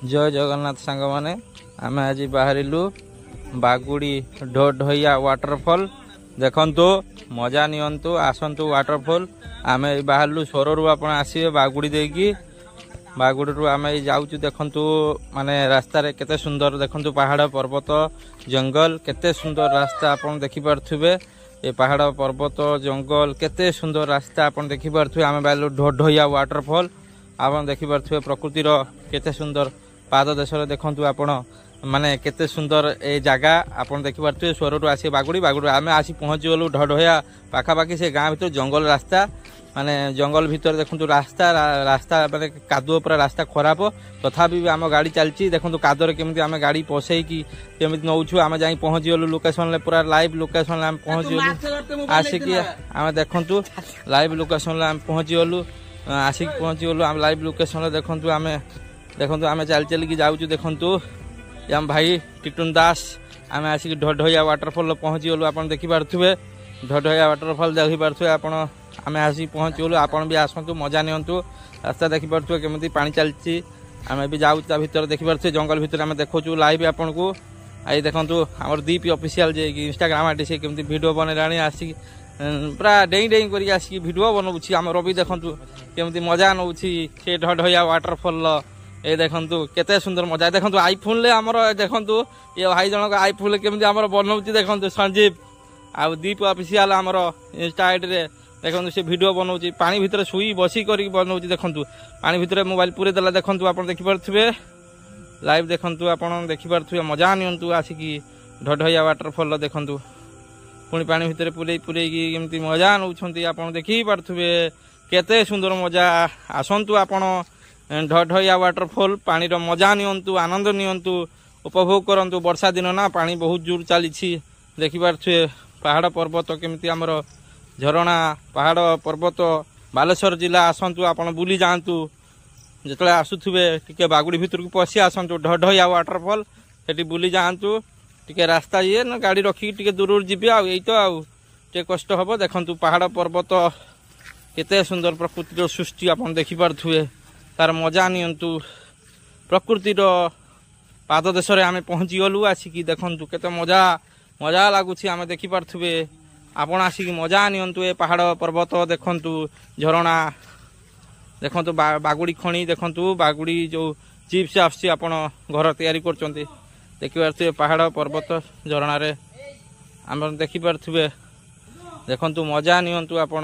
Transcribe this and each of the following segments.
जय जगन्नाथ सांग माने आमे आज बाहरिलु बागुड़ी ढोढइया वाटरफॉल देखंतु मजा नियंतु आसंतु वाटरफॉल आमे बाहरलु सोररु आपण आसीबे बागुड़ी देकी बागुड़ी रु आमे जाउचु देखंतु माने रास्ता रे केते सुंदर देखंतु पहाड़ पर्वत जंगल केते सुंदर रास्ता आपण देखि परथुबे ए पहाड़ पर्वत जंगल केते सुंदर रास्ता आपण देखि परथुबे आमे बाहरलु ढोढइया वाटरफॉल आपण देखि परथुबे प्रकृति रो केते सुंदर पाद देशर देखंतु आपण माने केते सुंदर ए जगह आपण देखि परथुबे सोररु आसी बागुड़ी बागुड़ी आमे आसी पहुंची गलु ढोढइया पाखा पाखी से गां भीतर जंगल रास्ता माने जंगल भीतर देखंतु रास्ता रास्ता माने कादुओ पर रास्ता खराब तथापि आम गाड़ी चलची देखंतु कादर केमिति आमे गाड़ी पसई की केमिति नौछु आमे जाई पहुंची गलु लोकेशन ले पूरा लाइव लोकेशन ले आमे पहुंची गलु आसी की आमे देखंतु लाइव लोकेशन ले आमे पहुंची गलु आसी पहुंची गलु आमे लाइव लोकेशन ले देखंतु आमे चल चल की जाउछु देखंतु हम भाई टिटुन दास आमे आसी ढोढइया वाटरफॉल पहुंची गलु आपण देखि पारथुबे ढोढइया वाटरफॉल देखि पारथुबे आपण आमे आसी पहुंची गलु आपण भी आसंतु मजा नियंतु रास्ता देखि पारथुबे केमिति पानी चलची आमे भी जाउ ता भीतर देखि पारथुबे जंगल भीतर आमे देखोचु लाइव आपण को आई देखंतु हमर दीप ऑफिशियल जे इंस्टाग्राम आडी से केमिति वीडियो बनेलानी आसी पूरा डेई डेई करी आसी वीडियो बनौछि हमर भी देखंतु केमिति मजा नौछि से ढोढइया वाटरफॉल ए देखंतु केते सुंदर मजा देखंतु आईफोन ले हमर देखंतु ये भाई जनक आईफोन ले केमिति हमर बनौछि देखंतु संजीव आ दीप ऑफिशियल हमर इंस्टा आईडी रे देखंतु से वीडियो बनौछि पानी भीतर सुई बसी करी बनौछि देखंतु पानी भीतर मोबाइल पूरे देला देखंतु आपण देखि परथुबे लाइव देखंतु आपण देखि परथुबे मजा नियंतु आसी ढोढइया वाटरफॉल देखंतु पुणी पानी भीतर पूरे पूरे की केमिति मजा नौछंती आपण देखि परथुबे केते सुंदर मजा आसंतु आपण ढोढइया वाटरफॉल पानी रो मजा नियंतु आनंद नियंतु उपभोग करंतु वर्षा दिन ना पानी बहुत जोर चली देखि पारछे पहाड़ पर्वत केमिति हमर झरणा पहाड़ पर्वत बालेश्वर जिला आसंतु आपण बुली जांतु जतले आसुथुबे टिके बागुड़ी भीतर को पसी आसंतु ढोढइया वाटरफॉल सेठी बुली जांतु टिके रास्ता ये न गाड़ी रखी टिके दूर जिबे आ एई तो आ टे कष्ट हबो देखंतु पहाड़ पर्वत केते सुंदर प्रकृति रो सृष्टि आपण देखि पारथुबे तार मजा नियंतु प्रकृति रो पाद देश रे आमे पहुंची गलु आसी देखंतु केते मजा मजा लागुछि आमे देखि पारथुबे आपण आसी मजा नियंतु ए पहाड़ पर्वत देखंतु झरणा देखंतु बागुड़ी खणी देखंतु बागुड़ी जो चिप्स आसी आपण घर तयारी करचंती देखि पारथुबे पहाड़ पर्वत झरणा रे आमे देखि पारथुबे देखंतु मजा नियंतु आपण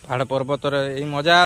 पहाड़ पर्वत रे ए मजा